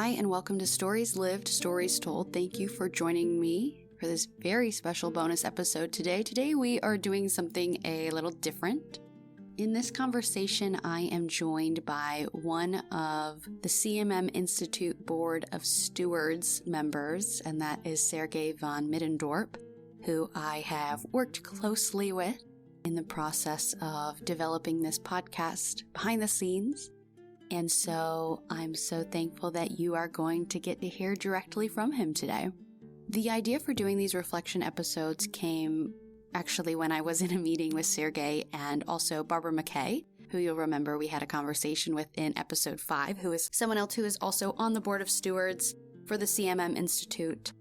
Hi, and welcome to Stories Lived, Stories Told. Thank you for joining me for this very special bonus episode today. Today we are doing something a little different. In this conversation, I am joined by one of the CMM Institute Board of Stewards members, and that is Sergej von Middendorp, who I have worked closely with in the process of developing this podcast behind the scenes. And so I'm so thankful that you are going to get to hear directly from him today. The idea for doing these reflection episodes came actually when I was in a meeting with Sergej and also Barbara McKay, who you'll remember we had a conversation with in episode 5, who is someone else who is also on the board of stewards for the CMM Institute.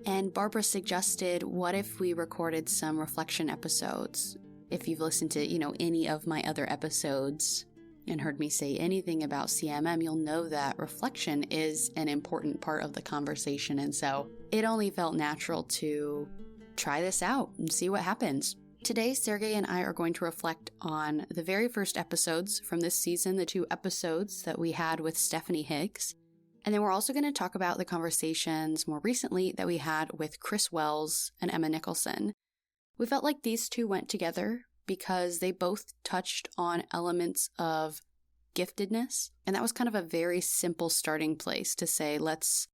And Barbara suggested, what if we recorded some reflection episodes? If you've listened to, any of my other episodes and heard me say anything about CMM, you'll know that reflection is an important part of the conversation. And so it only felt natural to try this out and see what happens. Today, Sergej and I are going to reflect on the very first episodes from this season, the 2 episodes that we had with Stephanie Higgs. And then we're also going to talk about the conversations more recently that we had with Chris Wells and Emma Nicholson. We felt like these 2 went together because they both touched on elements of giftedness. And that was kind of a very simple starting place to say, let's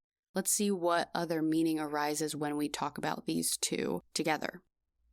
see what other meaning arises when we talk about these 2 together.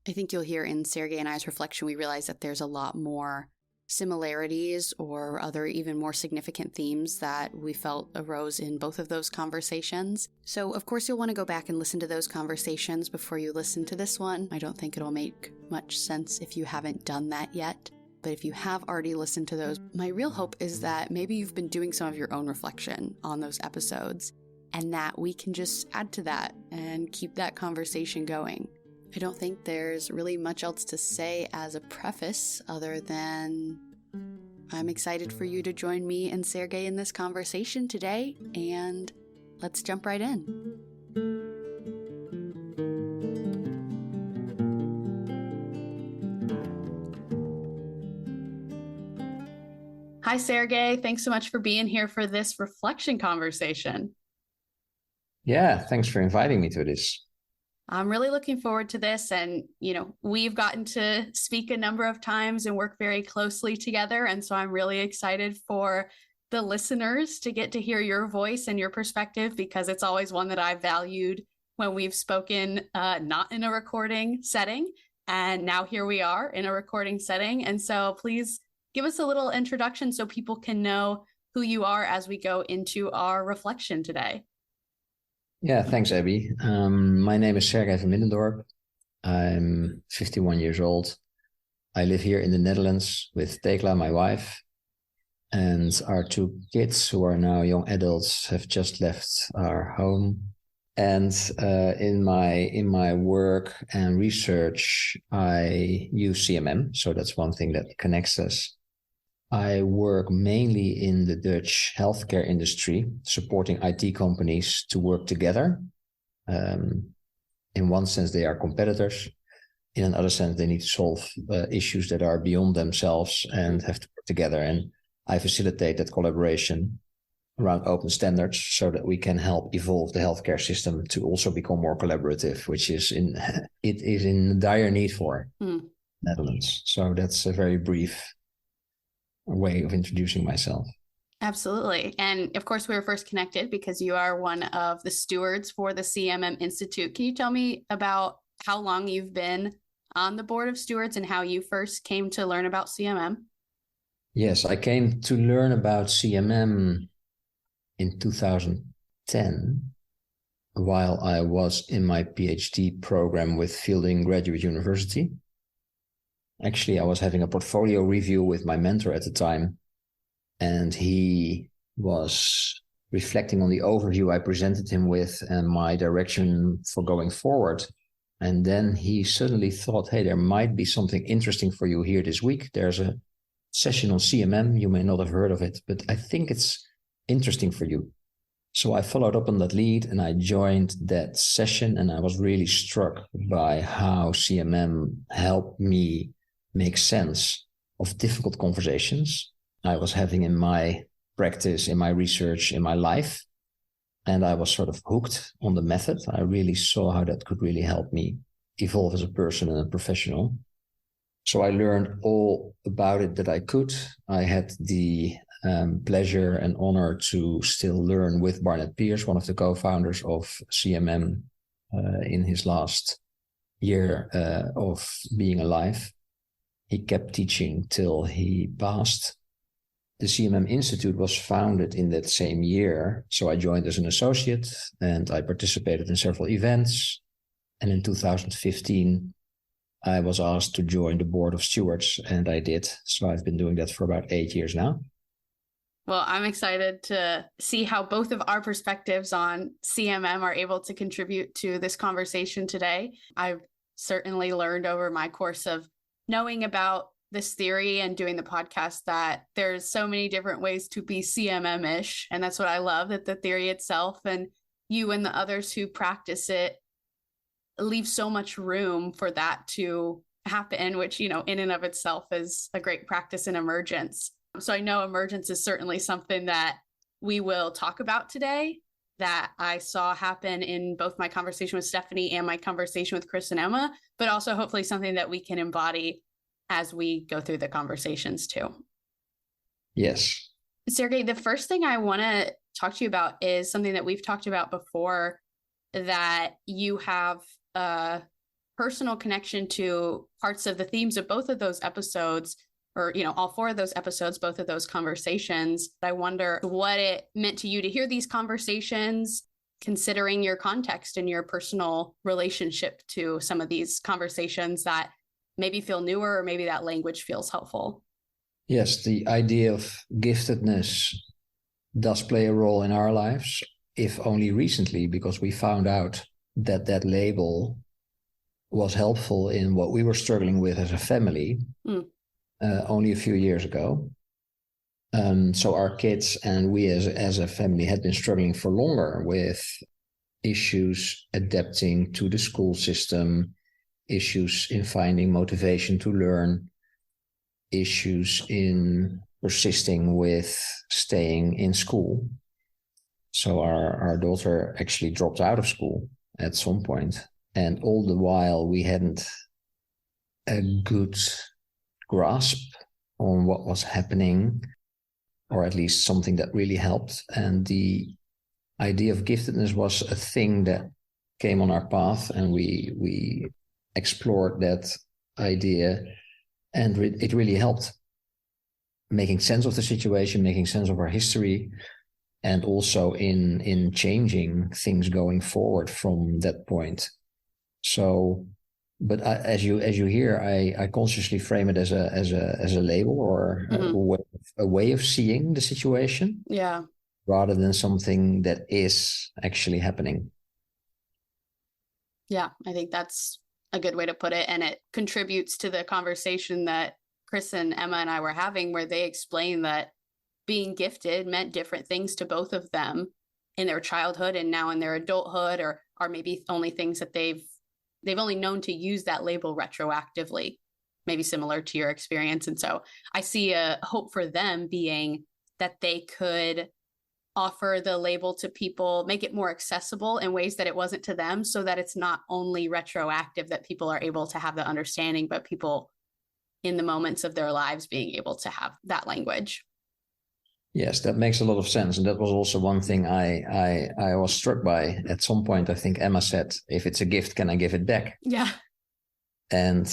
I think you'll hear in Sergej and I's reflection, we realize that there's a lot more similarities or other even more significant themes that we felt arose in both of those conversations. So of course you'll want to go back and listen to those conversations before you listen to this one. I don't think it'll make much sense if you haven't done that yet. But if you have already listened to those, my real hope is that maybe you've been doing some of your own reflection on those episodes and that we can just add to that and keep that conversation going. I don't think there's really much else to say as a preface other than I'm excited for you to join me and Sergej in this conversation today, and let's jump right in. Hi, Sergej. Thanks so much for being here for this reflection conversation. Yeah, thanks for inviting me to this. I'm really looking forward to this. And, we've gotten to speak a number of times and work very closely together. And so I'm really excited for the listeners to get to hear your voice and your perspective, because it's always one that I've valued when we've spoken, not in a recording setting. And now here we are in a recording setting. And so please give us a little introduction so people can know who you are as we go into our reflection today. Yeah, thanks, Abbie. My name is Sergej van Middendorp. I'm 51 years old. I live here in the Netherlands with Tekla, my wife, and our 2 kids, who are now young adults, have just left our home. And in my work and research, I use CMM, so that's one thing that connects us. I work mainly in the Dutch healthcare industry, supporting IT companies to work together. In one sense, they are competitors. In another sense, they need to solve issues that are beyond themselves and have to work together. And I facilitate that collaboration around open standards so that we can help evolve the healthcare system to also become more collaborative, which is in dire need for Netherlands. So that's a very brief way of introducing myself. Absolutely. And of course, we were first connected because you are one of the stewards for the CMM Institute. Can you tell me about how long you've been on the board of stewards and how you first came to learn about CMM? Yes, I came to learn about CMM in 2010 while I was in my PhD program with Fielding Graduate University. Actually, I was having a portfolio review with my mentor at the time, and he was reflecting on the overview I presented him with and my direction for going forward. And then he suddenly thought, hey, there might be something interesting for you here this week. There's a session on CMM. You may not have heard of it, but I think it's interesting for you. So I followed up on that lead and I joined that session, and I was really struck by how CMM helped me make sense of difficult conversations I was having in my practice, in my research, in my life. And I was sort of hooked on the method. I really saw how that could really help me evolve as a person and a professional. So I learned all about it that I could. I had the pleasure and honor to still learn with Barnett Pierce, one of the co-founders of CMM, in his last year of being alive. He kept teaching till he passed. The CMM Institute was founded in that same year. So I joined as an associate and I participated in several events. And in 2015, I was asked to join the board of stewards, and I did. So I've been doing that for about 8 years now. Well, I'm excited to see how both of our perspectives on CMM are able to contribute to this conversation today. I've certainly learned over my course of knowing about this theory and doing the podcast that there's so many different ways to be CMM-ish. And that's what I love, that the theory itself and you and the others who practice it leave so much room for that to happen, which, in and of itself is a great practice in emergence. So I know emergence is certainly something that we will talk about today, that I saw happen in both my conversation with Stephanie and my conversation with Chris and Emma, but also hopefully something that we can embody as we go through the conversations too. Yes. Sergej, the first thing I want to talk to you about is something that we've talked about before, that you have a personal connection to parts of the themes of both of those episodes, or, all 4 of those episodes, both of those conversations. I wonder what it meant to you to hear these conversations, considering your context and your personal relationship to some of these conversations that maybe feel newer, or maybe that language feels helpful. Yes, the idea of giftedness does play a role in our lives, if only recently, because we found out that that label was helpful in what we were struggling with as a family only a few years ago. So our kids and we as a family had been struggling for longer with issues adapting to the school system, issues in finding motivation to learn, issues in persisting with staying in school. So our daughter actually dropped out of school at some point. And all the while we hadn't a good grasp on what was happening, or at least something that really helped. And the idea of giftedness was a thing that came on our path, and we explored that idea, and it really helped making sense of the situation, making sense of our history, and also in changing things going forward from that point. So, but as you hear, I consciously frame it as a label, or a way of seeing the situation, rather than something that is actually happening. Yeah, I think that's a good way to put it, and it contributes to the conversation that Chris and Emma and I were having, where they explained that being gifted meant different things to both of them in their childhood and now in their adulthood, or maybe only things that they've only known to use that label retroactively, maybe similar to your experience. And so I see a hope for them being that they could offer the label to people, make it more accessible in ways that it wasn't to them, so that it's not only retroactive, that people are able to have the understanding, but people in the moments of their lives being able to have that language. Yes, that makes a lot of sense. And that was also one thing I was struck by. At some point, I think Emma said, if it's a gift, can I give it back? Yeah. And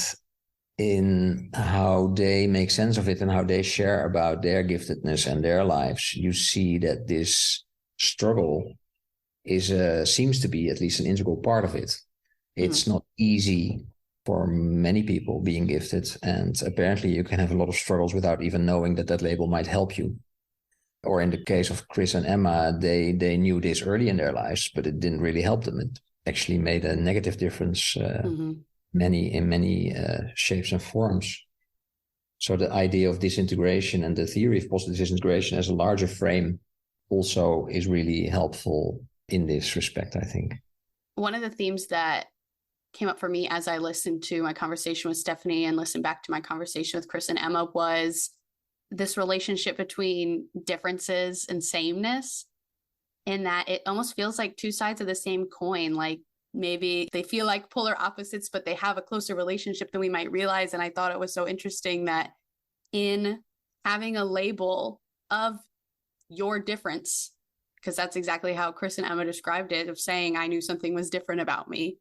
in how they make sense of it and how they share about their giftedness and their lives, you see that this struggle seems to be at least an integral part of it. It's not easy for many people being gifted. And apparently you can have a lot of struggles without even knowing that label might help you. Or in the case of Chris and Emma, they knew this early in their lives, but it didn't really help them. It actually made a negative difference in many shapes and forms. So the idea of disintegration and the theory of positive disintegration as a larger frame also is really helpful in this respect, I think. One of the themes that came up for me as I listened to my conversation with Stephanie and listened back to my conversation with Chris and Emma was this relationship between differences and sameness. in that it almost feels like two sides of the same coin. Like maybe they feel like polar opposites, but they have a closer relationship than we might realize. And I thought it was so interesting that in having a label of your difference, because that's exactly how Chris and Emma described it, of saying, I knew something was different about me.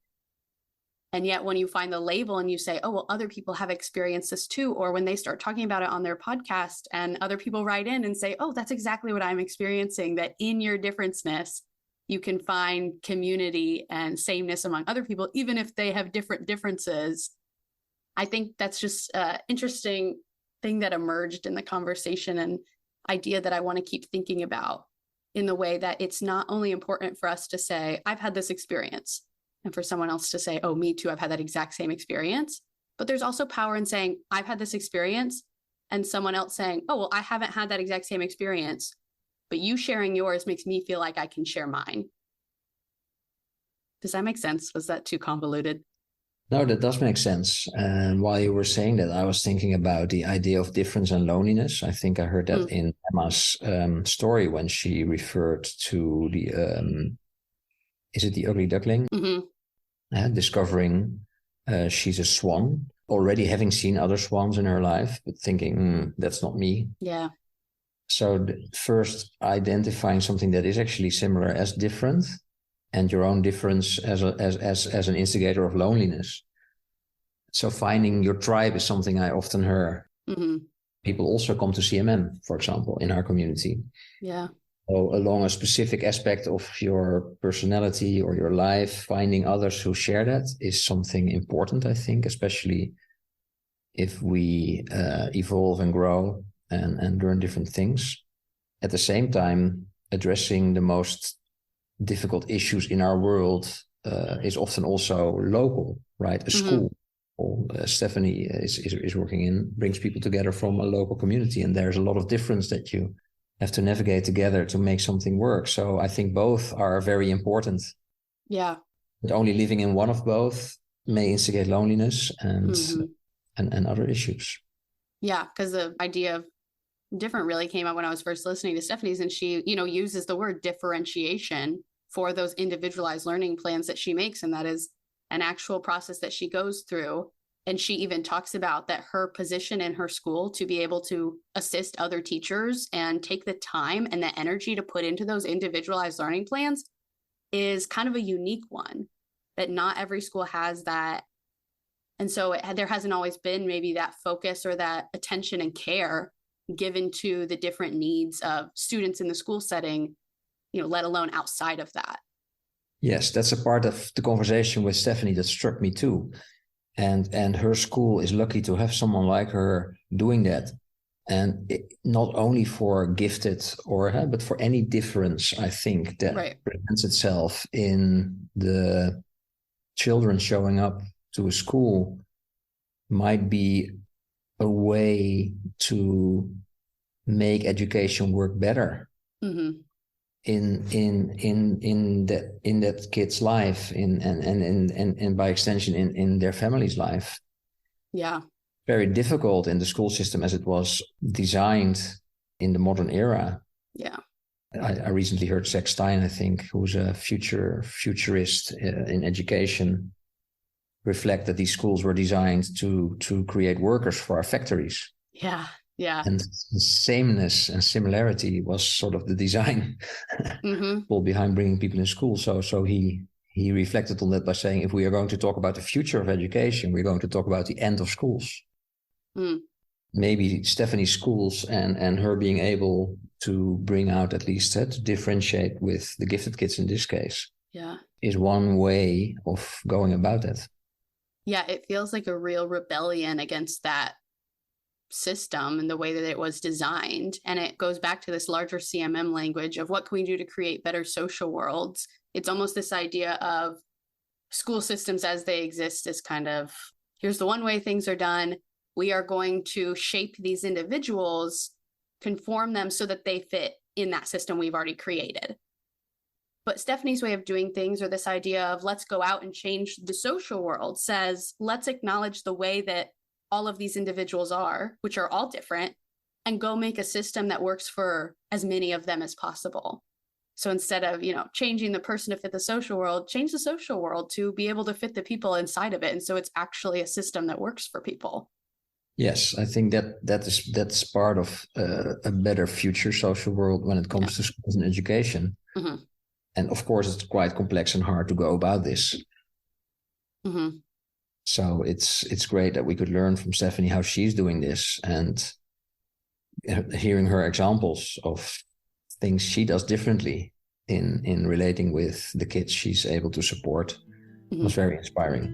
And yet when you find the label and you say, oh, well, other people have experienced this too, or when they start talking about it on their podcast and other people write in and say, oh, that's exactly what I'm experiencing, that in your differenceness, you can find community and sameness among other people, even if they have different differences. I think that's just an interesting thing that emerged in the conversation and idea that I want to keep thinking about, in the way that it's not only important for us to say, I've had this experience, and for someone else to say, oh, me too, I've had that exact same experience. But there's also power in saying, I've had this experience, and someone else saying, oh, well, I haven't had that exact same experience, but you sharing yours makes me feel like I can share mine. Does that make sense? Was that too convoluted? No, that does make sense. And while you were saying that, I was thinking about the idea of difference and loneliness. I think I heard that in Emma's story when she referred to the, is it the ugly duckling? Discovering she's a swan, already having seen other swans in her life, but thinking, that's not me. Yeah. So first identifying something that is actually similar as different, and your own difference as an instigator of loneliness. So finding your tribe is something I often hear. People also come to CMM, for example, in our community. Yeah. So along a specific aspect of your personality or your life, finding others who share that is something important, I think, especially if we evolve and grow and learn different things. At the same time, addressing the most difficult issues in our world is often also local, right? A school. Stephanie is working in, brings people together from a local community, and there's a lot of difference that you have to navigate together to make something work. So I think both are very important. Yeah. But only living in one of both may instigate loneliness and other issues. Yeah, because the idea of different really came up when I was first listening to Stephanie's, and she, uses the word differentiation for those individualized learning plans that she makes. And that is an actual process that she goes through. And she even talks about that her position in her school to be able to assist other teachers and take the time and the energy to put into those individualized learning plans is kind of a unique one, that not every school has that. And so there hasn't always been maybe that focus or that attention and care given to the different needs of students in the school setting, let alone outside of that. Yes, that's a part of the conversation with Stephanie that struck me too. And her school is lucky to have someone like her doing that. And not only for gifted but for any difference, I think, that presents itself in the children showing up to a school might be a way to make education work better in that kid's life, and by extension in their family's life. Yeah. Very difficult in the school system as it was designed in the modern era. Yeah. I recently heard Zach Stein, I think, who's a futurist in education, reflect that these schools were designed to create workers for our factories. Yeah. Yeah. And sameness and similarity was sort of the design behind bringing people in school. So he reflected on that by saying, if we are going to talk about the future of education, we're going to talk about the end of schools. Maybe Stephanie's schools and her being able to bring out, at least to differentiate with the gifted kids in this case, is one way of going about it. Yeah, it feels like a real rebellion against that system and the way that it was designed. And it goes back to this larger CMM language of what can we do to create better social worlds. It's almost this idea of school systems as they exist is kind of, here's the one way things are done. We are going to shape these individuals, conform them so that they fit in that system we've already created. But Stephanie's way of doing things, or this idea of let's go out and change the social world, says, let's acknowledge the way that all of these individuals are, which are all different, and go make a system that works for as many of them as possible. So instead of, changing the person to fit the social world, change the social world to be able to fit the people inside of it. And so it's actually a system that works for people. Yes, I think that's part of a better future social world when it comes to schools and education. Mm-hmm. And of course, it's quite complex and hard to go about this. Mm-hmm. So it's great that we could learn from Stephanie how she's doing this, and hearing her examples of things she does differently in relating with the kids she's able to support was very inspiring.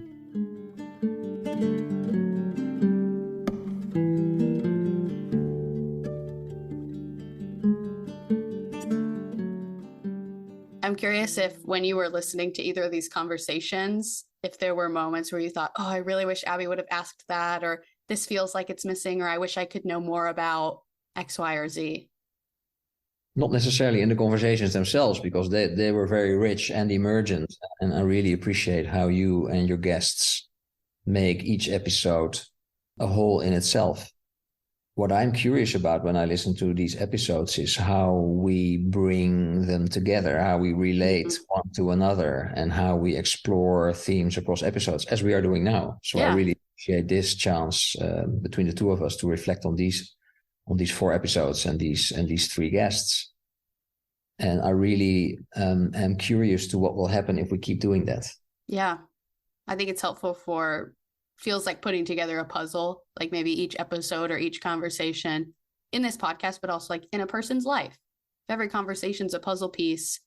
I'm curious if when you were listening to either of these conversations, if there were moments where you thought, oh, I really wish Abbie would have asked that, or this feels like it's missing, or I wish I could know more about X, Y, or Z. Not necessarily in the conversations themselves, because they were very rich and emergent. And I really appreciate how you and your guests make each episode a whole in itself. What I'm curious about when I listen to these episodes is how we bring them together, how we relate one to another, and how we explore themes across episodes, as we are doing now. So I really appreciate this chance between the two of us to reflect on these 4 episodes and these 3 guests. And I really am curious to what will happen if we keep doing that. Yeah, I think it's helpful feels like putting together a puzzle, like maybe each episode or each conversation in this podcast, but also like in a person's life. Every conversation's a puzzle piece,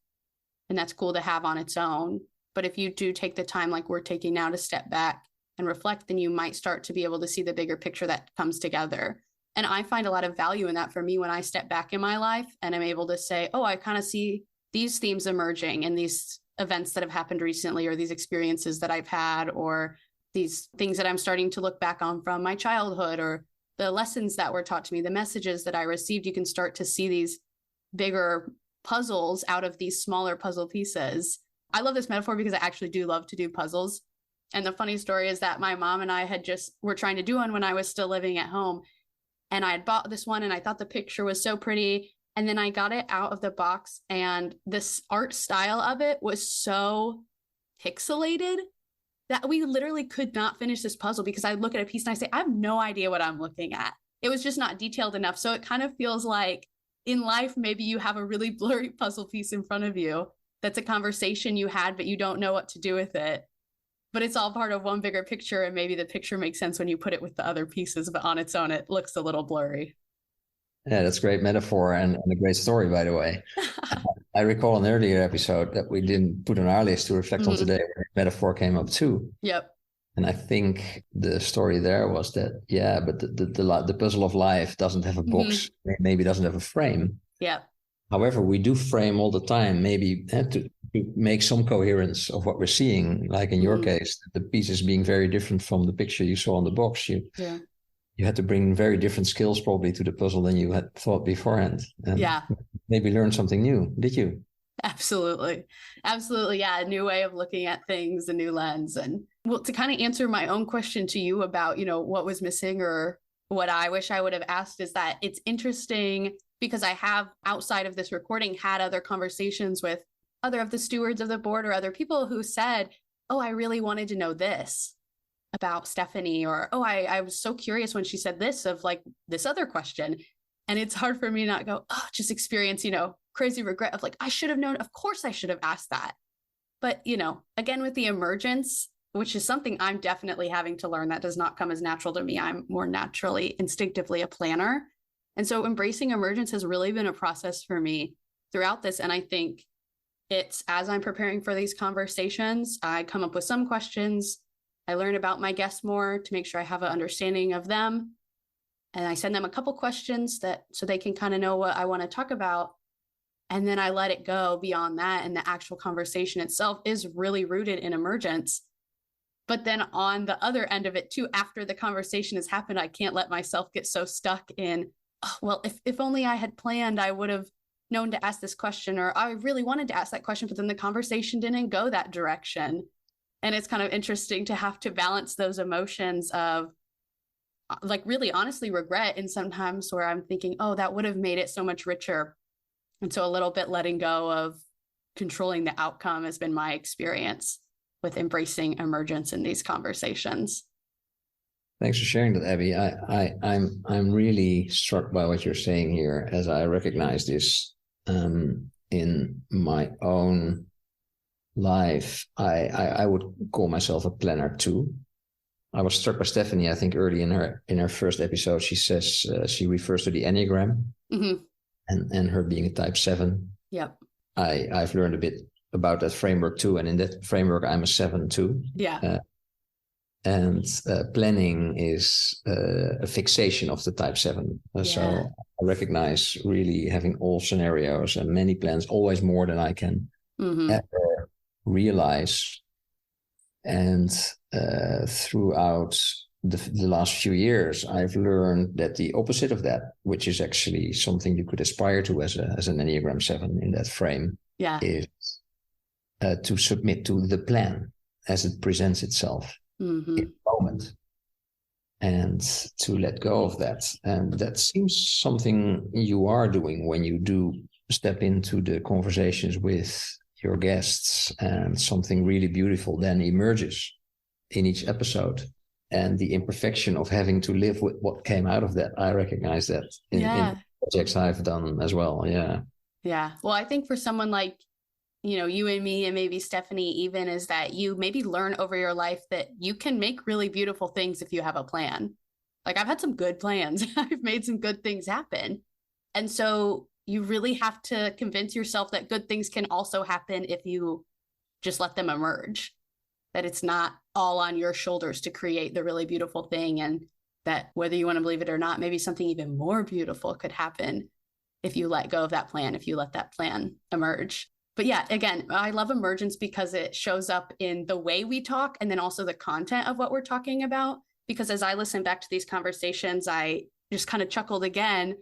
and that's cool to have on its own. But if you do take the time like we're taking now to step back and reflect, then you might start to be able to see the bigger picture that comes together. And I find a lot of value in that for me when I step back in my life and I'm able to say, oh, I kind of see these themes emerging in these events that have happened recently, or these experiences that I've had, or these things that I'm starting to look back on from my childhood, or the lessons that were taught to me, the messages that I received. You can start to see these bigger puzzles out of these smaller puzzle pieces. I love this metaphor because I actually do love to do puzzles. And the funny story is that my mom and I were trying to do one when I was still living at home. And I had bought this one and I thought the picture was so pretty. And then I got it out of the box, and this art style of it was so pixelated that we literally could not finish this puzzle, because I look at a piece and I say, I have no idea what I'm looking at. It was just not detailed enough. So it kind of feels like in life, maybe you have a really blurry puzzle piece in front of you. That's a conversation you had, but you don't know what to do with it. But it's all part of one bigger picture. And maybe the picture makes sense when you put it with the other pieces, but on its own, it looks a little blurry. Yeah, that's a great metaphor and a great story, by the way. I recall an earlier episode that we didn't put on our list to reflect on today, where metaphor came up too. Yep. And I think the story there was that, but the puzzle of life doesn't have a box, maybe doesn't have a frame. Yeah. However, we do frame all the time, maybe to make some coherence of what we're seeing. Like in your case, the pieces being very different from the picture you saw on the box. You had to bring very different skills probably to the puzzle than you had thought beforehand. And maybe learn something new. Did you? Absolutely. Absolutely. Yeah. A new way of looking at things, a new lens. And well, to kind of answer my own question to you about, what was missing or what I wish I would have asked, is that it's interesting because I have, outside of this recording, had other conversations with other of the stewards of the board or other people who said, oh, I really wanted to know this about Stephanie, or, oh, I was so curious when she said this of like this other question. And it's hard for me to not go, oh, just experience, crazy regret of like, I should have known. Of course I should have asked that. But, again, with the emergence, which is something I'm definitely having to learn, that does not come as natural to me. I'm more naturally, instinctively a planner. And so embracing emergence has really been a process for me throughout this. And I think it's, as I'm preparing for these conversations, I come up with some questions. I learn about my guests more to make sure I have an understanding of them. And I send them a couple questions so they can kind of know what I want to talk about. And then I let it go beyond that. And the actual conversation itself is really rooted in emergence. But then on the other end of it too, after the conversation has happened, I can't let myself get so stuck in, oh, well, if only I had planned, I would have known to ask this question, or I really wanted to ask that question, but then the conversation didn't go that direction. And it's kind of interesting to have to balance those emotions of like really honestly regret, and sometimes where I'm thinking, oh, that would have made it so much richer. And so a little bit letting go of controlling the outcome has been my experience with embracing emergence in these conversations. Thanks for sharing that, Abbie. I'm really struck by what you're saying here, as I recognize this in my own life. I would call myself a planner too. I was struck by Stephanie, I think early in her first episode, she says she refers to the Enneagram and her being a type 7. Yep. I've learned a bit about that framework too. And in that framework, I'm a 7 too. Yeah. And planning is a fixation of the type 7. So I recognize really having all scenarios and many plans, always more than I can ever realize. And throughout the last few years, I've learned that the opposite of that, which is actually something you could aspire to as an Enneagram 7 in that frame, is to submit to the plan as it presents itself in the moment, and to let go of that. And that seems something you are doing when you do step into the conversations with your guests, and something really beautiful then emerges in each episode. And the imperfection of having to live with what came out of that, I recognize that in projects I've done as well. Yeah. Well, I think for someone like, you and me, and maybe Stephanie even, is that you maybe learn over your life that you can make really beautiful things if you have a plan. Like, I've had some good plans. I've made some good things happen. And so you really have to convince yourself that good things can also happen if you just let them emerge, that it's not all on your shoulders to create the really beautiful thing. And that whether you want to believe it or not, maybe something even more beautiful could happen if you let go of that plan, if you let that plan emerge. But yeah, again, I love emergence because it shows up in the way we talk, and then also the content of what we're talking about. Because as I listen back to these conversations, I just kind of chuckled again,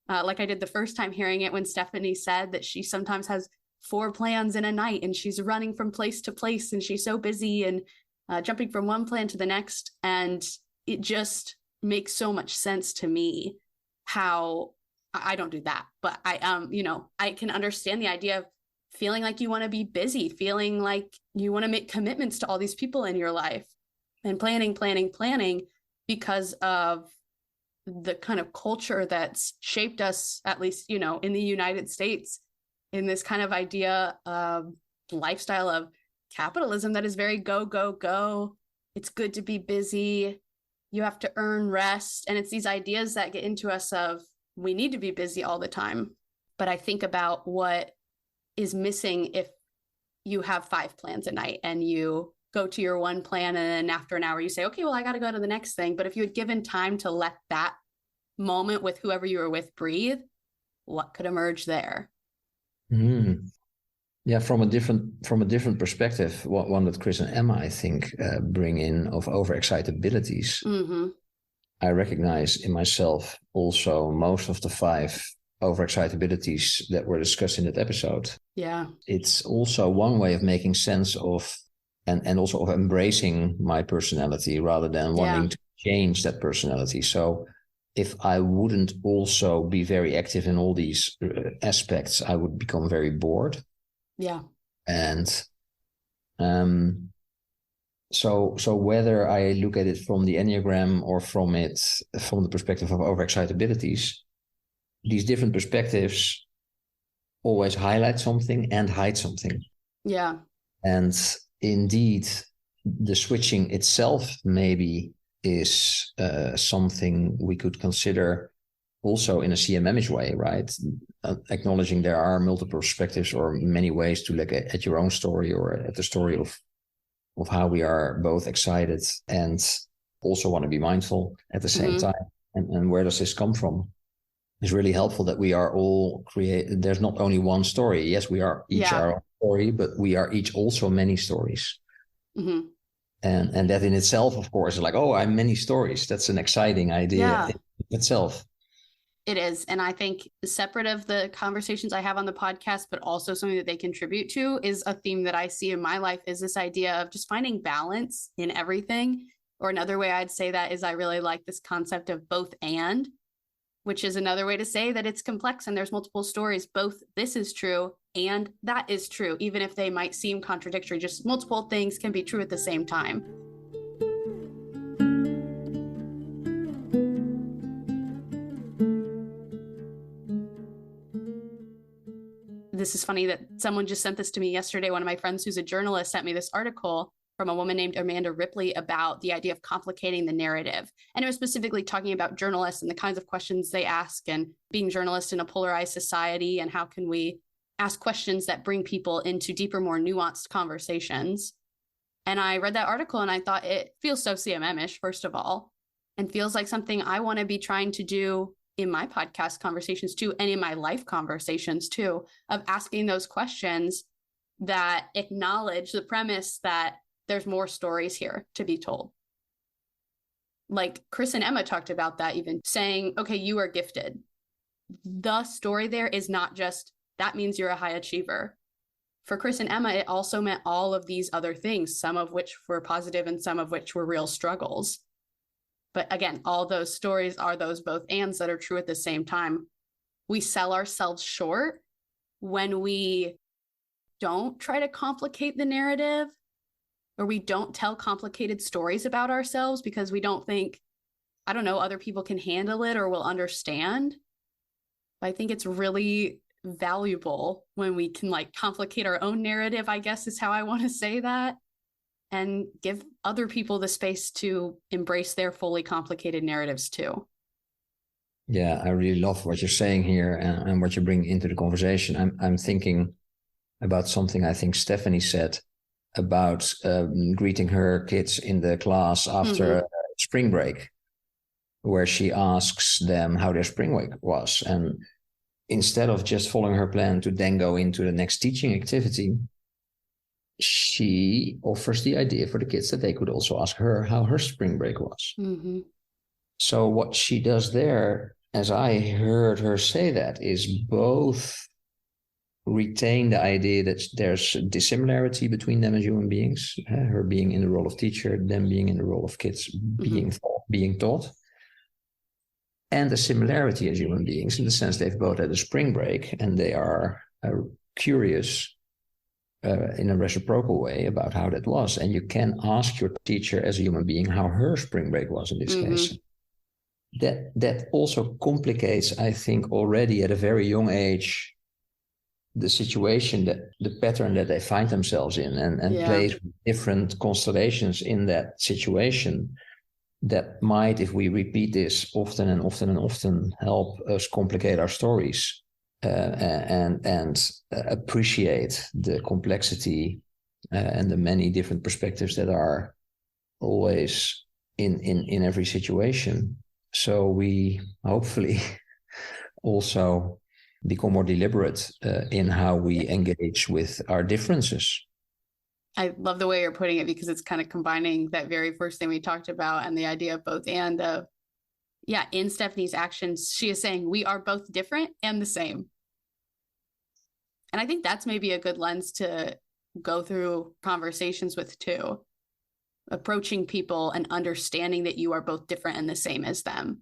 like I did the first time hearing it, when Stephanie said that she sometimes has 4 plans in a night and she's running from place to place and she's so busy and jumping from one plan to the next. And it just makes so much sense to me how I don't do that, but I can understand the idea of feeling like you want to be busy, feeling like you want to make commitments to all these people in your life, and planning because of the kind of culture that's shaped us, at least, in the United States, in this kind of idea of lifestyle of capitalism that is very go, go, go. It's good to be busy. You have to earn rest. And it's these ideas that get into us of we need to be busy all the time. But I think about what is missing if you have 5 plans a night and you go to your one plan, and then after an hour you say, okay, well, I got to go to the next thing. But if you had given time to let that moment with whoever you were with breathe, what could emerge there? Yeah, from a different perspective, one that Chris and Emma, I think, bring in, of overexcitabilities. I recognize in myself also most of the 5 overexcitabilities that were discussed in that episode. Yeah. It's also one way of making sense of, and also of embracing my personality rather than wanting to change that personality. So if I wouldn't also be very active in all these aspects, I would become very bored. Yeah. And so whether I look at it from the Enneagram or from the perspective of overexcitabilities, these different perspectives always highlight something and hide something. Yeah. And indeed, the switching itself maybe is something we could consider also in a CMM-ish way, right? Acknowledging there are multiple perspectives or many ways to look at your own story, or at the story of how we are both excited and also want to be mindful at the same time. And where does this come from? It's really helpful that we are all there's not only one story. Yes, we are each our own story, but we are each also many stories. And that in itself, of course, is like, oh, I'm many stories. That's an exciting idea in itself. It is. And I think separate of the conversations I have on the podcast, but also something that they contribute to, is a theme that I see in my life, is this idea of just finding balance in everything. Or another way I'd say that is I really like this concept of both and. which is another way to say that it's complex and there's multiple stories. Both this is true and that is true, even if they might seem contradictory. Just multiple things can be true at the same time. This is funny that someone just sent this to me yesterday. One of my friends who's a journalist sent me this article from a woman named Amanda Ripley about the idea of complicating the narrative. And it was specifically talking about journalists and the kinds of questions they ask and being journalists in a polarized society, and how can we ask questions that bring people into deeper, more nuanced conversations. And I read that article and I thought it feels so CMM-ish, first of all, and feels like something I want to be trying to do in my podcast conversations too, and in my life conversations too, of asking those questions that acknowledge the premise that there's more stories here to be told. Like Chris and Emma talked about that, even saying, okay, you are gifted. The story there is not just, that means you're a high achiever. For Chris and Emma, it also meant all of these other things, some of which were positive and some of which were real struggles. But again, all those stories are those both ands that are true at the same time. We sell ourselves short when we don't try to complicate the narrative, or we don't tell complicated stories about ourselves because we don't think, I don't know, other people can handle it or will understand. But I think it's really valuable when we can like complicate our own narrative, I guess is how I want to say that, and give other people the space to embrace their fully complicated narratives too. Yeah, I really love what you're saying here and what you bring into the conversation. I'm thinking about something I think Stephanie said about greeting her kids in the class after spring break, where she asks them how their spring break was. And instead of just following her plan to then go into the next teaching activity, she offers the idea for the kids that they could also ask her how her spring break was. Mm-hmm. So what she does there, as I heard her say that, is both retain the idea that there's a dissimilarity between them as human beings, her being in the role of teacher, them being in the role of kids being taught, and a similarity as human beings in the sense they've both had a spring break and they are curious in a reciprocal way about how that was. And you can ask your teacher as a human being how her spring break was in this case. That also complicates, I think, already at a very young age, the situation, that the pattern that they find themselves in, and plays different constellations in that situation that might, if we repeat this often and often and often, help us complicate our stories and appreciate the complexity and the many different perspectives that are always in every situation. So we hopefully also become more deliberate in how we engage with our differences. I love the way you're putting it, because it's kind of combining that very first thing we talked about and the idea of both and of, in Stephanie's actions, she is saying we are both different and the same. And I think that's maybe a good lens to go through conversations with too. Approaching people and understanding that you are both different and the same as them.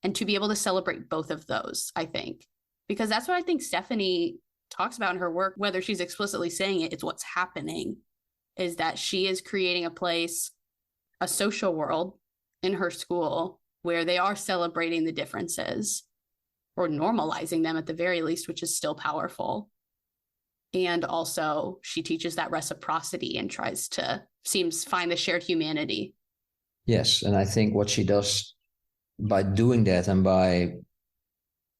And to be able to celebrate both of those, I think. Because that's what I think Stephanie talks about in her work, whether she's explicitly saying it, it's what's happening, is that she is creating a place, a social world in her school where they are celebrating the differences, or normalizing them at the very least, which is still powerful. And also she teaches that reciprocity and tries to find the shared humanity. Yes. And I think what she does by doing that and by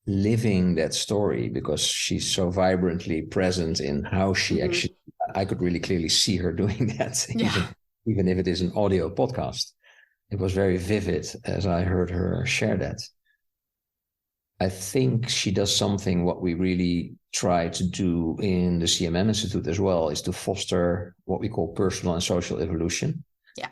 living that story, because she's so vibrantly present in how she actually, I could really clearly see her doing that, even if it is an audio podcast. It was very vivid as I heard her share that. I think she does something what we really try to do in the CMM Institute as well, is to foster what we call personal and social evolution. Yeah.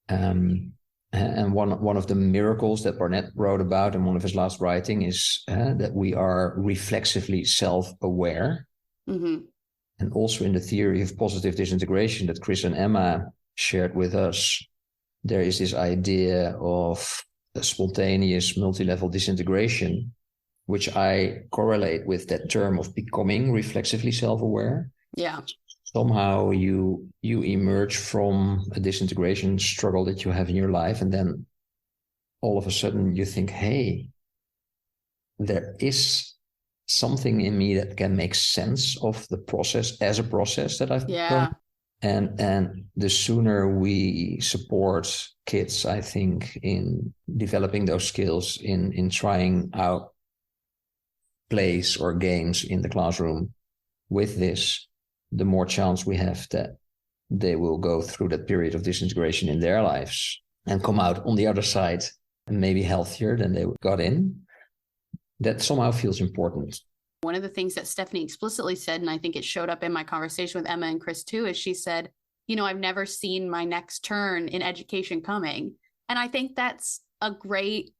And one of the miracles that Barnett wrote about in one of his last writing is that we are reflexively self-aware. Mm-hmm. And also in the theory of positive disintegration that Chris and Emma shared with us, there is this idea of a spontaneous multi-level disintegration, which I correlate with that term of becoming reflexively self-aware. Yeah. Somehow you emerge from a disintegration struggle that you have in your life, and then all of a sudden you think, hey, there is something in me that can make sense of the process as a process that I've done. And the sooner we support kids, I think, in developing those skills, in trying out plays or games in the classroom with this, the more chance we have that they will go through that period of disintegration in their lives and come out on the other side and maybe healthier than they got in. That somehow feels important. One of the things that Stephanie explicitly said, and I think it showed up in my conversation with Emma and Chris too, is she said, I've never seen my next turn in education coming. And I think that's a great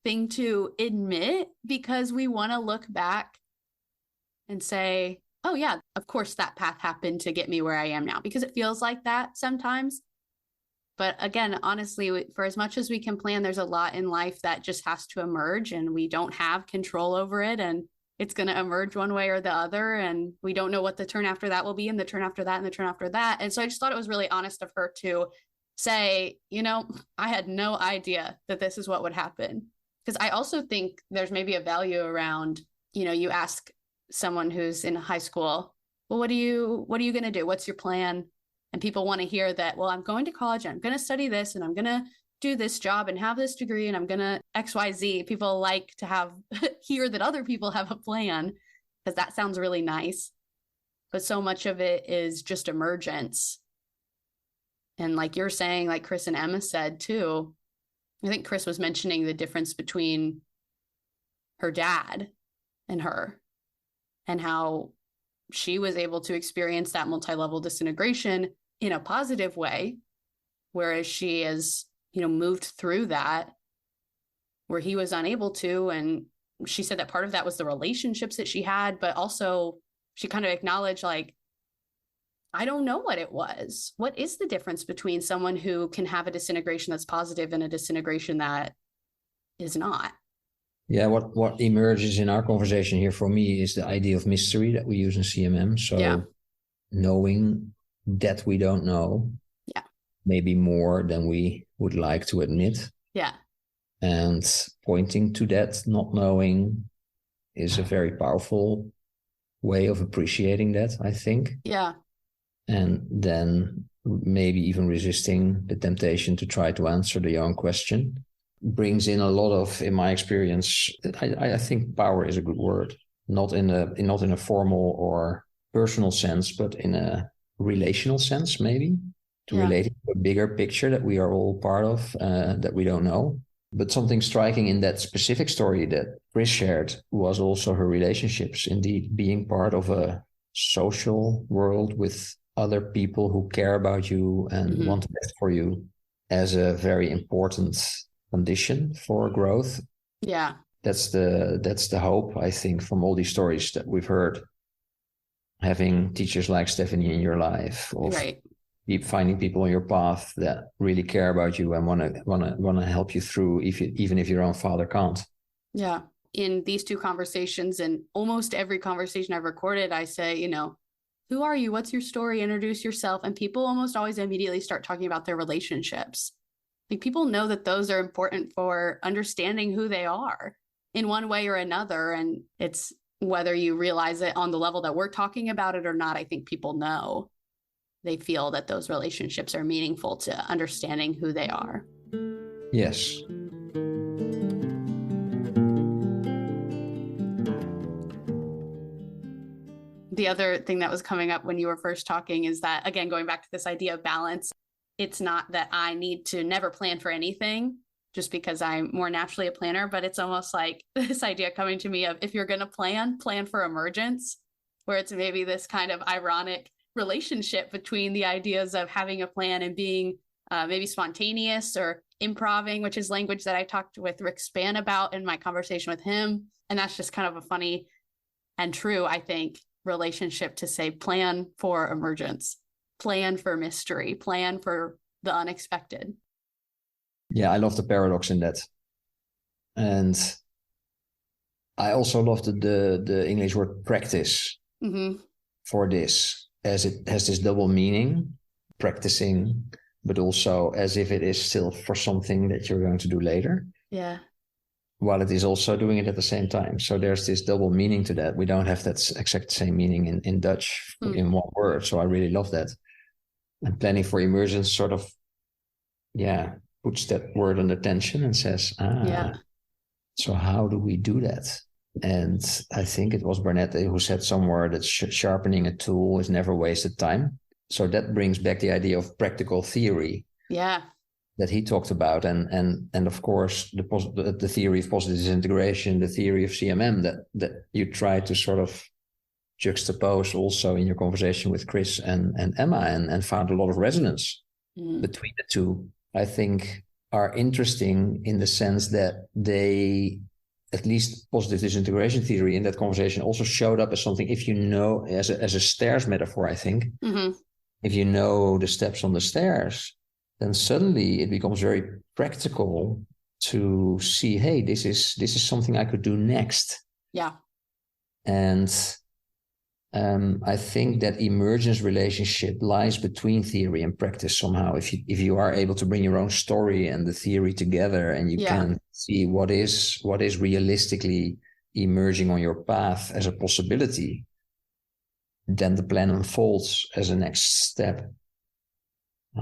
thing to admit, because we want to look back and say, oh yeah, of course that path happened to get me where I am now, because it feels like that sometimes. But again, honestly, for as much as we can plan, there's a lot in life that just has to emerge, and we don't have control over it. And it's going to emerge one way or the other. And we don't know what the turn after that will be, and the turn after that, and the turn after that. And so I just thought it was really honest of her to say, I had no idea that this is what would happen. Because I also think there's maybe a value around, you ask someone who's in high school, well, what are you going to do? What's your plan? And people want to hear that, well, I'm going to college and I'm going to study this and I'm going to do this job and have this degree and I'm going to XYZ. People like to hear that other people have a plan, because that sounds really nice. But so much of it is just emergence. And like you're saying, like Chris and Emma said too, I think Chris was mentioning the difference between her dad and her, and how she was able to experience that multi-level disintegration in a positive way, whereas she has, moved through that where he was unable to. And she said that part of that was the relationships that she had, but also she kind of acknowledged, like, I don't know what it was. What is the difference between someone who can have a disintegration that's positive and a disintegration that is not? Yeah, what emerges in our conversation here for me is the idea of mystery that we use in CMM. So knowing that we don't know, maybe more than we would like to admit. Yeah. And pointing to that not knowing is a very powerful way of appreciating that, I think. Yeah. And then maybe even resisting the temptation to try to answer the own question brings in a lot of, in my experience, I think power is a good word, not in a formal or personal sense, but in a relational sense, maybe, to relate to a bigger picture that we are all part of, that we don't know. But something striking in that specific story that Chris shared was also her relationships, indeed, being part of a social world with other people who care about you and want the best for you as a very important condition for growth. Yeah. That's the hope, I think, from all these stories that we've heard. Having teachers like Stephanie in your life, of keep finding people on your path that really care about you and want to help you through, even if your own father can't. Yeah. In these two conversations, and almost every conversation I've recorded, I say, who are you? What's your story? Introduce yourself. And people almost always immediately start talking about their relationships. Like, people know that those are important for understanding who they are in one way or another. And it's whether you realize it on the level that we're talking about it or not, I think people know. They feel that those relationships are meaningful to understanding who they are. Yes. The other thing that was coming up when you were first talking is that, again, going back to this idea of balance, it's not that I need to never plan for anything just because I'm more naturally a planner, but it's almost like this idea coming to me of, if you're going to plan for emergence, where it's maybe this kind of ironic relationship between the ideas of having a plan and being maybe spontaneous or improving, which is language that I talked with Rick Spann about in my conversation with him. And that's just kind of a funny and true, I think, relationship to say, plan for emergence, plan for mystery, plan for the unexpected. Yeah, I love the paradox in that. And I also love the English word practice for this, as it has this double meaning, practicing, but also as if it is still for something that you're going to do later. Yeah. While it is also doing it at the same time. So there's this double meaning to that. We don't have that exact same meaning in Dutch in one word. So I really love that. And planning for emergence sort of, puts that word under tension and says, so how do we do that? And I think it was Barnett who said somewhere that sharpening a tool is never wasted time. So that brings back the idea of practical theory. Yeah. That he talked about, and of course the theory of positive disintegration, the theory of CMM that you try to sort of juxtapose also in your conversation with Chris and Emma, and found a lot of resonance between the two. I think are interesting in the sense that they, at least positive disintegration theory in that conversation, also showed up as something, if you know, as a stairs metaphor, I think, if you know the steps on the stairs, then suddenly it becomes very practical to see, hey, this is something I could do next. Yeah. And I think that emergence relationship lies between theory and practice somehow. If you are able to bring your own story and the theory together, and you can see what is realistically emerging on your path as a possibility, then the plan unfolds as a next step.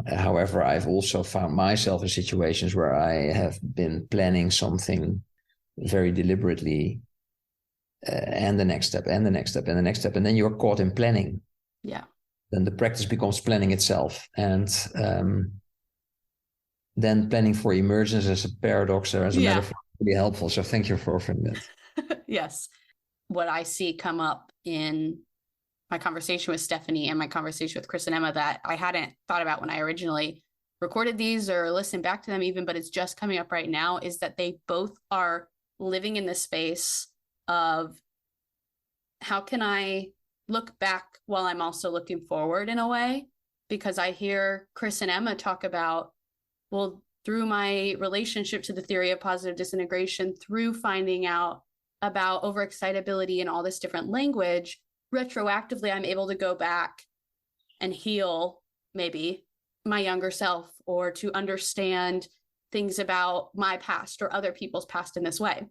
However, I've also found myself in situations where I have been planning something very deliberately, and the next step, and the next step, and the next step, and then you're caught in planning. Yeah. Then the practice becomes planning itself, and then planning for emergence as a paradox or as a metaphor is really helpful. So thank you for offering that. Yes. What I see come up in my conversation with Stephanie and my conversation with Chris and Emma that I hadn't thought about when I originally recorded these or listened back to them even, but it's just coming up right now, is that they both are living in the space of, how can I look back while I'm also looking forward in a way? Because I hear Chris and Emma talk about, well, through my relationship to the theory of positive disintegration, through finding out about overexcitability and all this different language, retroactively, I'm able to go back and heal maybe my younger self, or to understand things about my past or other people's past in this way.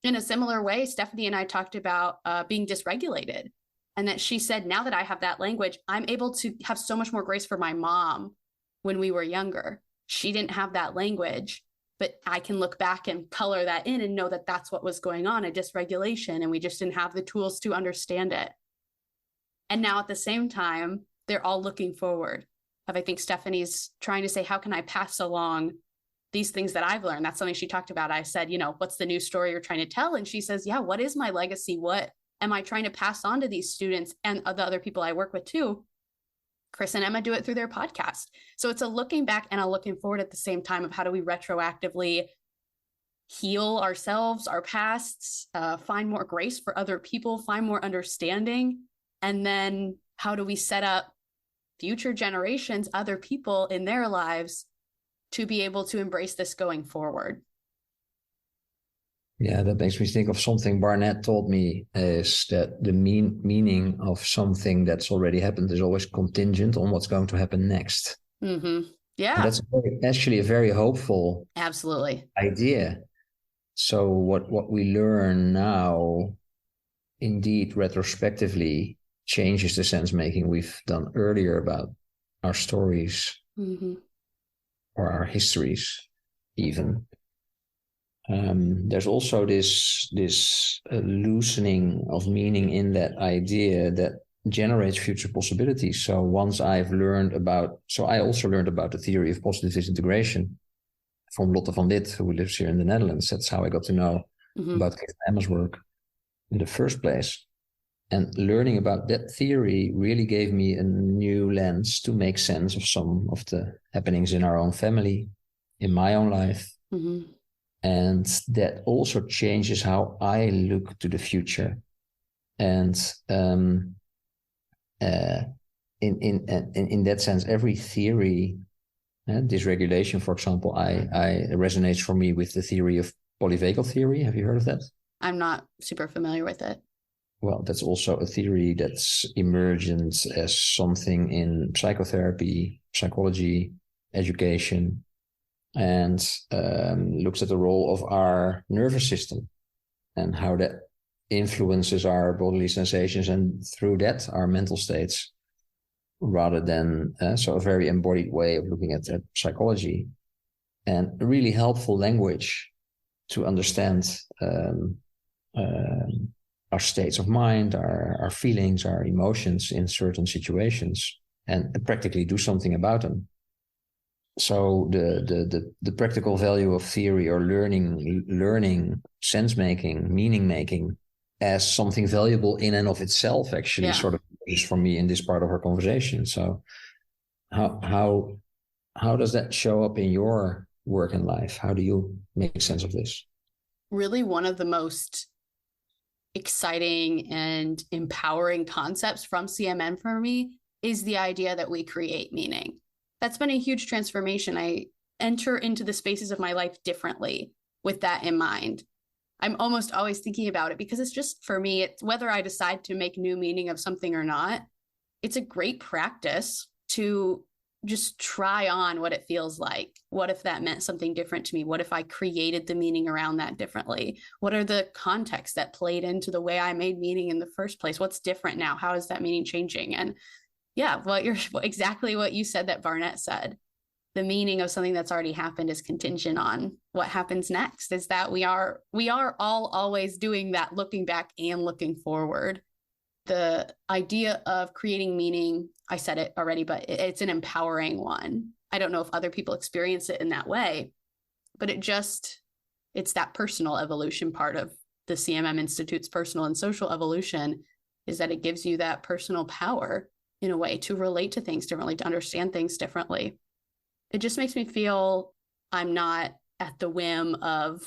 In a similar way, Stephanie and I talked about being dysregulated, and that she said, now that I have that language, I'm able to have so much more grace for my mom when we were younger. She didn't have that language, but I can look back and color that in and know that that's what was going on, a dysregulation, and we just didn't have the tools to understand it. And now at the same time, they're all looking forward. I think Stephanie's trying to say, how can I pass along these things that I've learned? That's something she talked about. I said, what's the new story you're trying to tell? And she says, yeah, what is my legacy? What am I trying to pass on to these students and the other people I work with too? Chris and Emma do it through their podcast. So it's a looking back and a looking forward at the same time of how do we retroactively heal ourselves, our pasts, find more grace for other people, find more understanding. And then how do we set up future generations, other people in their lives, to be able to embrace this going forward? Yeah, that makes me think of something Barnett told me, is that the meaning of something that's already happened is always contingent on what's going to happen next. Mm-hmm. Yeah. And that's actually a very hopeful idea. So what we learn now, indeed, retrospectively, changes the sense making we've done earlier about our stories, or our histories even. There's also this loosening of meaning in that idea that generates future possibilities. So once I've learned about, I also learned about the theory of positive disintegration from Lotte van Dit, who lives here in the Netherlands. That's how I got to know about Chris and Emma's work in the first place. And learning about that theory really gave me a new lens to make sense of some of the happenings in our own family, in my own life. And that also changes how I look to the future. And in that sense, every theory Dysregulation, for example, I resonates for me with the theory of polyvagal theory. Have you heard of that? I'm not super familiar with it. Well, that's also a theory that's emergent as something in psychotherapy, psychology, education, and looks at the role of our nervous system and how that influences our bodily sensations and through that our mental states, rather than so a very embodied way of looking at psychology, and a really helpful language to understand our states of mind, our feelings, our emotions in certain situations, and practically do something about them. So the practical value of theory or learning, sense making, meaning making as something valuable in and of itself actually sort of is for me in this part of our conversation. So how does that show up in your work and life? How do you make sense of this? Really, one of the most exciting and empowering concepts from CMM for me is the idea that we create meaning. That's been a huge transformation. I enter into the spaces of my life differently with that in mind. I'm almost always thinking about it because it's just, for me, it's whether I decide to make new meaning of something or not, it's a great practice to just try on what it feels like. What if that meant something different to me? What if I created the meaning around that differently? What are the contexts that played into the way I made meaning in the first place? What's different now? How is that meaning changing? And yeah, exactly what you said that Barnett said. The meaning of something that's already happened is contingent on what happens next. Is that we are all always doing that, looking back and looking forward. The idea of creating meaning, I said it already, but it's an empowering one. I don't know if other people experience it in that way, but it's that personal evolution part of the CMM Institute's personal and social evolution, is that it gives you that personal power in a way to relate to things differently, to understand things differently. It just makes me feel I'm not at the whim of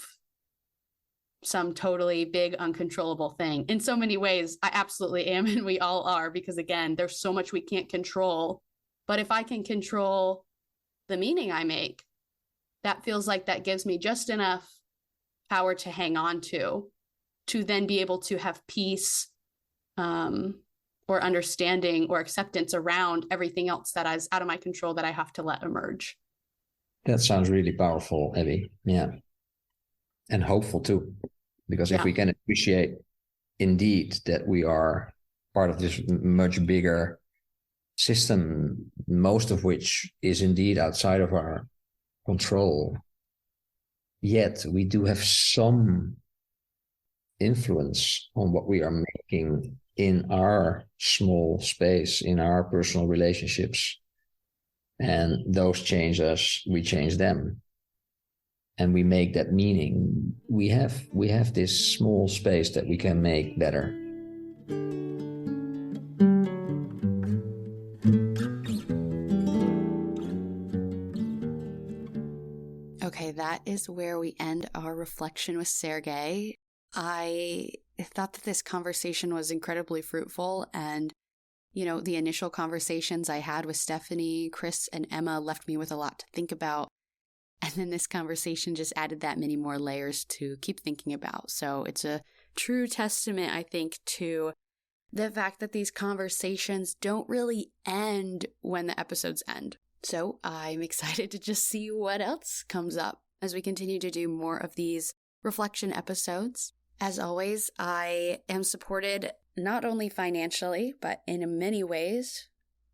some totally big, uncontrollable thing. In so many ways, I absolutely am, and we all are, because again, there's so much we can't control. But if I can control the meaning I make, that feels like that gives me just enough power to hang on to then be able to have peace, or understanding or acceptance around everything else that is out of my control that I have to let emerge. That sounds really powerful, Abbie. Yeah. And hopeful too, because if we can appreciate indeed that we are part of this much bigger system, most of which is indeed outside of our control, yet we do have some influence on what we are making in our small space, in our personal relationships. And those change us, we change them. And we make that meaning. We have this small space that we can make better. Okay, that is where we end our reflection with Sergej. I thought that this conversation was incredibly fruitful, and the initial conversations I had with Stephanie, Chris, and Emma left me with a lot to think about. And then this conversation just added that many more layers to keep thinking about. So it's a true testament, I think, to the fact that these conversations don't really end when the episodes end. So I'm excited to just see what else comes up as we continue to do more of these reflection episodes. As always, I am supported not only financially, but in many ways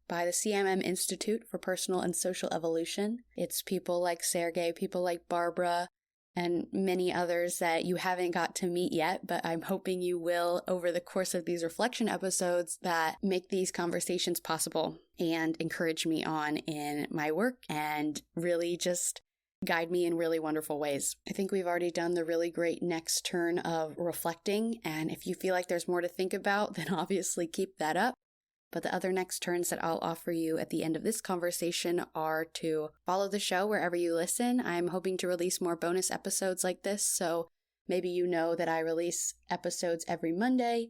by the CMM Institute for Personal and Social Evolution. It's people like Sergej, people like Barbara, and many others that you haven't got to meet yet, but I'm hoping you will over the course of these reflection episodes that make these conversations possible and encourage me on in my work and really just guide me in really wonderful ways. I think we've already done the really great next turn of reflecting, and if you feel like there's more to think about, then obviously keep that up. But the other next turns that I'll offer you at the end of this conversation are to follow the show wherever you listen. I'm hoping to release more bonus episodes like this, so maybe you know that I release episodes every Monday,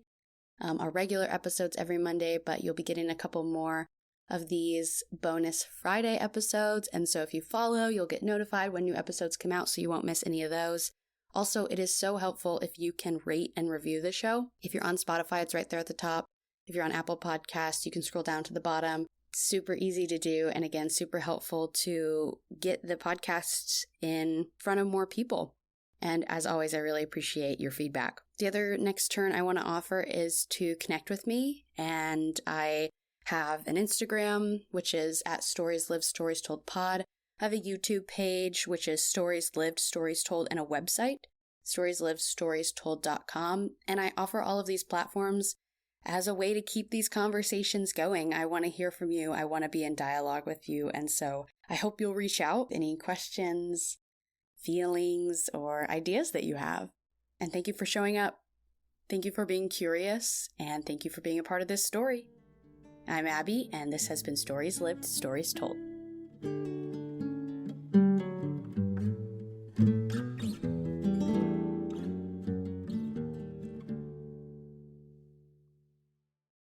our regular episodes every Monday, but you'll be getting a couple more of these bonus Friday episodes. And so if you follow, you'll get notified when new episodes come out so you won't miss any of those. Also, it is so helpful if you can rate and review the show. If you're on Spotify, it's right there at the top. If you're on Apple Podcasts, you can scroll down to the bottom. Super easy to do. And again, super helpful to get the podcasts in front of more people. And as always, I really appreciate your feedback. The other next turn I want to offer is to connect with me. And I have an Instagram, which is at Stories Lived, Stories Told Pod. I have a YouTube page, which is Stories Lived, Stories Told, and a website, storieslivedstoriestold.com. And I offer all of these platforms as a way to keep these conversations going. I want to hear from you. I want to be in dialogue with you. And so I hope you'll reach out. Any questions, feelings, or ideas that you have. And thank you for showing up. Thank you for being curious. And thank you for being a part of this story. I'm Abbie, and this has been Stories Lived, Stories Told.